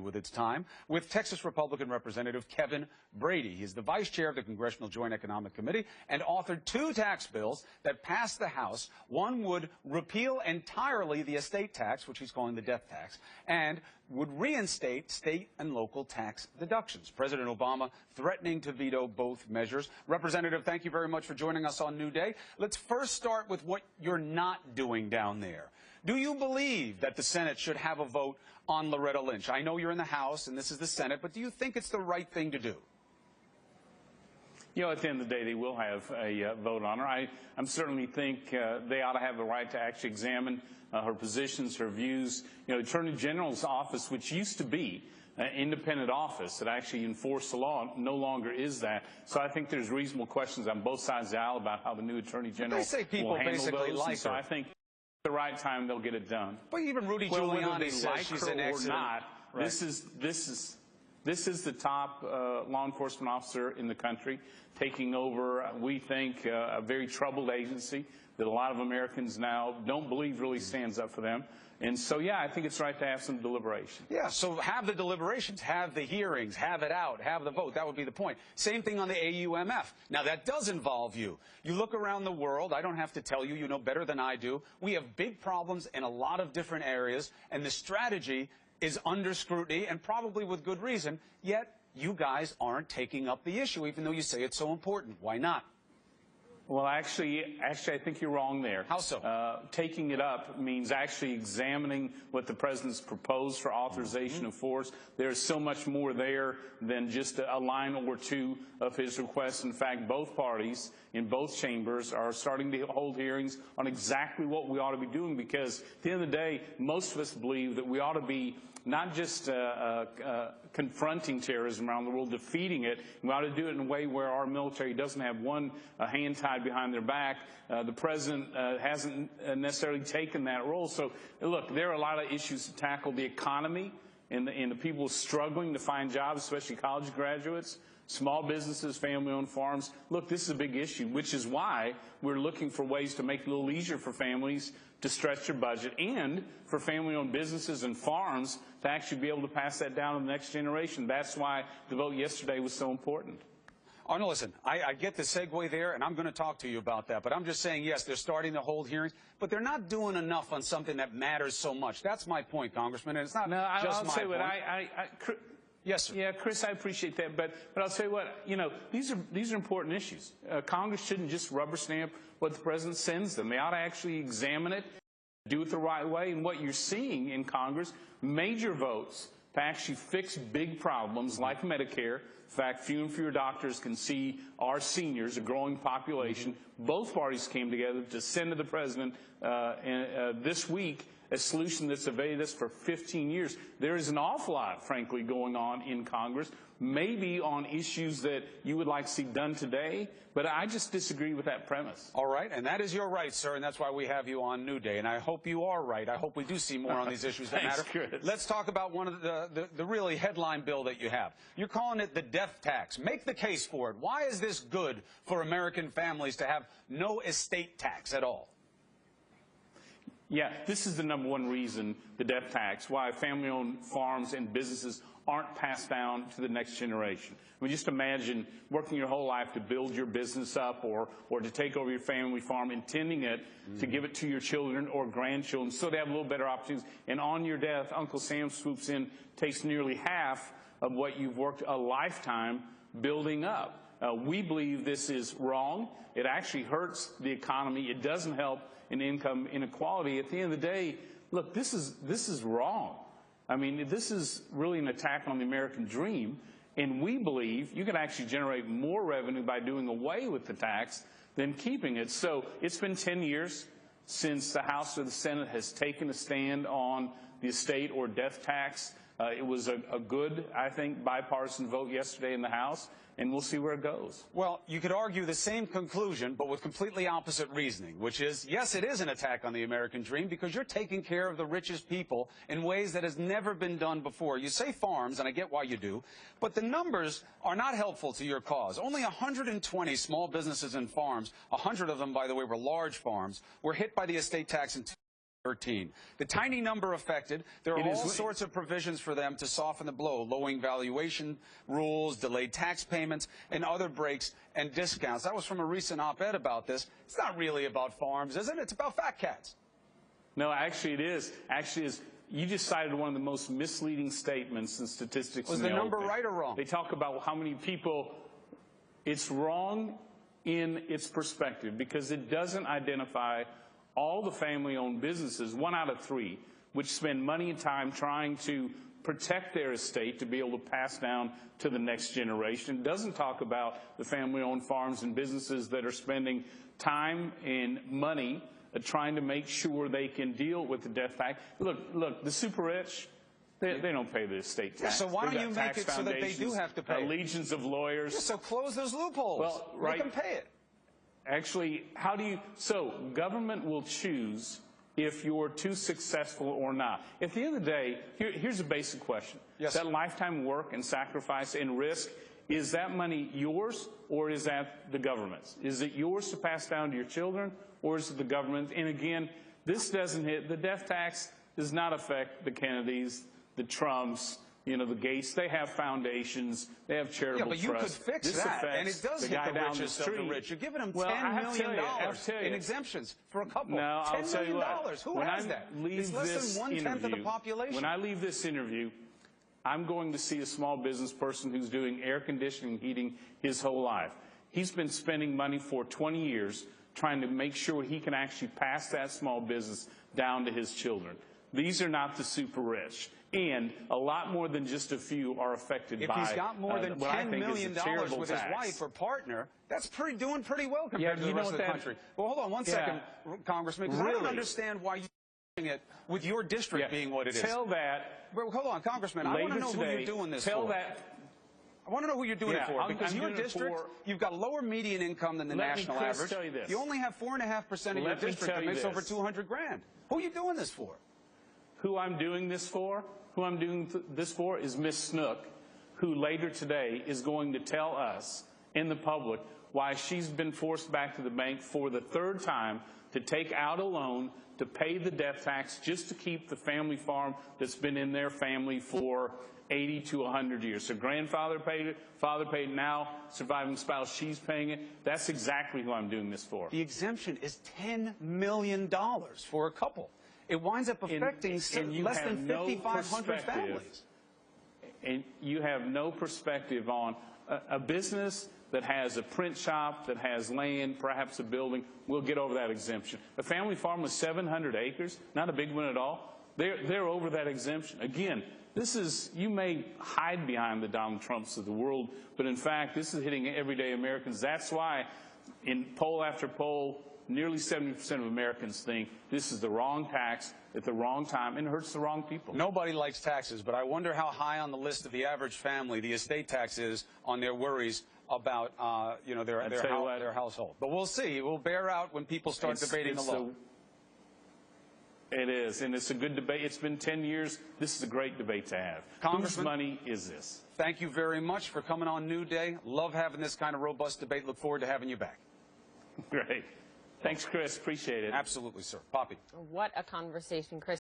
with its time with Texas Republican Representative Kevin Brady. He's the vice chair of the Congressional Joint Economic Committee and authored two tax bills that passed the House. One would repeal entirely the estate tax, which he's calling the death tax, and would reinstate state and local tax deductions. President Obama threatening to veto both measures. Representative, thank you very much for joining us on New Day. Let's first start with what you're not doing down there. Do you believe that the Senate should have a vote on Loretta Lynch? I know you're in the House and this is the Senate, but do you think it's the right thing to do? You know, at the end of the day, they will have a vote on her. I certainly think they ought to have the right to actually examine her positions, her views. You know, the Attorney General's office, which used to be an independent office that actually enforced the law, no longer is that. So I think there's reasonable questions on both sides of the aisle about how the new Attorney General will handle those. So I think at the right time they'll get it done. But even Rudy Giuliani says she's an excellent or not. Right. This is the top law enforcement officer in the country, taking over, we think, a very troubled agency that a lot of Americans now don't believe really stands up for them. And so, yeah, I think it's right to have some deliberation. Yeah, so have the deliberations, have the hearings, have it out, have the vote. That would be the point. Same thing on the AUMF. Now, that does involve you. You look around the world, I don't have to tell you, you know better than I do. We have big problems in a lot of different areas, and the strategy is under scrutiny, and probably with good reason, yet you guys aren't taking up the issue, even though you say it's so important. Why not? Well, actually, I think you're wrong there. How so? Taking it up means actually examining what the president's proposed for authorization of force. There's so much more there than just a line or two of his requests. In fact, both parties in both chambers are starting to hold hearings on exactly what we ought to be doing, because at the end of the day, most of us believe that we ought to be not just confronting terrorism around the world, defeating it. We ought to do it in a way where our military doesn't have one hand tied behind their back. The president hasn't necessarily taken that role. So, look, there are a lot of issues to tackle. The economy and the people struggling to find jobs, especially college graduates, small businesses, family-owned farms. Look, this is a big issue, which is why we're looking for ways to make it a little easier for families to stretch their budget, and for family-owned businesses and farms to actually be able to pass that down to the next generation. That's why the vote yesterday was so important. Arnold, listen, I get the segue there, and I'm going to talk to you about that. But I'm just saying, yes, they're starting to hold hearings, but they're not doing enough on something that matters so much. That's my point, Congressman, and it's not just my point. Yes, sir. Yeah, Chris, I appreciate that, but I'll tell you what, you know, these are important issues. Congress shouldn't just rubber stamp what the president sends them. They ought to actually examine it, do it the right way. And what you're seeing in Congress, major votes to actually fix big problems like Medicare. In fact, fewer and fewer doctors can see our seniors, a growing population. Both parties came together to send to the president this week a solution that's evaded us for 15 years. There is an awful lot, frankly, going on in Congress, maybe on issues that you would like to see done today, but I just disagree with that premise. All right, and that is your right, sir, and that's why we have you on New Day, and I hope you are right. I hope we do see more on these issues that matter. Chris. Let's talk about one of the really headline bill that you have. You're calling it the death tax. Make the case for it. Why is this good for American families to have no estate tax at all? Yeah, this is the #1 reason, the death tax, why family-owned farms and businesses aren't passed down to the next generation. I mean, just imagine working your whole life to build your business up or to take over your family farm, intending it to give it to your children or grandchildren so they have a little better opportunities. And on your death, Uncle Sam swoops in, takes nearly half of what you've worked a lifetime building up. We believe this is wrong. It actually hurts the economy. It doesn't help in income inequality. At the end of the day, look, this is wrong. I mean, this is really an attack on the American dream, and we believe you can actually generate more revenue by doing away with the tax than keeping it. So it's been 10 years since the House or the Senate has taken a stand on the estate or death tax. It was a good, I think, bipartisan vote yesterday in the House, and we'll see where it goes. Well, you could argue the same conclusion, but with completely opposite reasoning, which is, yes, it is an attack on the American dream because you're taking care of the richest people in ways that has never been done before. You say farms, and I get why you do, but the numbers are not helpful to your cause. Only 120 small businesses and farms, 100 of them, by the way, were large farms, were hit by the estate tax in 13. The tiny number affected, there are all sorts of provisions for them to soften the blow, lowering valuation rules, delayed tax payments, and other breaks and discounts. That was from a recent op-ed about this. It's not really about farms, is it? It's about fat cats. No, actually it is. Actually, you just cited one of the most misleading statements and statistics. Was the number right or wrong? They talk about how many people. It's wrong in its perspective because it doesn't identify all the family-owned businesses, 1 out of 3, which spend money and time trying to protect their estate to be able to pass down to the next generation. It doesn't talk about the family-owned farms and businesses that are spending time and money trying to make sure they can deal with the death tax. Look, the super rich, they don't pay the estate tax. Yeah, so why don't you make it so that they do have to pay it? Legions of lawyers. Yeah, so close those loopholes. Well, right. Make them pay it. Actually, so government will choose if you're too successful or not. At the end of the day, here's a basic question. Yes. That lifetime work and sacrifice and risk, is that money yours or is that the government's? Is it yours to pass down to your children or is it the government's? And again, this doesn't hit, the death tax does not affect the Kennedys, the Trumps, the Gates. They have foundations. They have charitable trusts. Yeah, but you could fix that, and it does hit the richest of the rich. You're giving them $10 million in exemptions for a couple. No, I'll tell you what. Who has that? It's less than 1/10 of the population. When I leave this interview, I'm going to see a small business person who's doing air conditioning and heating his whole life. He's been spending money for 20 years trying to make sure he can actually pass that small business down to his children. These are not the super rich. And a lot more than just a few are affected by if he's got more than $10 million with his wife or partner, that's doing pretty well compared to the rest of the country. Well, hold on one second, Congressman, because I don't understand why you're doing it with your district being what it is. Tell that. Well, hold on, Congressman, I want to know who you're doing this for. I want to know who you're doing it for, because your district, you've got lower median income than the national average. You only have 4.5% of your district that makes over $200,000. Who are you doing this for? Who I'm doing this for? Who I'm doing this for is Miss Snook, who later today is going to tell us in the public why she's been forced back to the bank for the 3rd time to take out a loan to pay the death tax just to keep the family farm that's been in their family for 80 to 100 years. So grandfather paid it, father paid it, now surviving spouse, she's paying it. That's exactly who I'm doing this for. The exemption is $10 million for a couple. It winds up affecting less than 5,500 families. And you have no perspective on a business that has a print shop, that has land, perhaps a building, will get over that exemption. A family farm with 700 acres, not a big one at all, they're over that exemption. Again, you may hide behind the Donald Trumps of the world, but in fact, this is hitting everyday Americans. That's why in poll after poll, nearly 70% of Americans think this is the wrong tax at the wrong time and hurts the wrong people. Nobody likes taxes, but I wonder how high on the list of the average family the estate tax is on their worries about their household. But we'll see. It will bear out when people start debating the law. It is, and it's a good debate. It's been 10 years. This is a great debate to have. Congressman, whose money is this? Thank you very much for coming on New Day. Love having this kind of robust debate. Look forward to having you back. Great. Thanks, Chris. Appreciate it. Absolutely, sir. Poppy. What a conversation, Chris.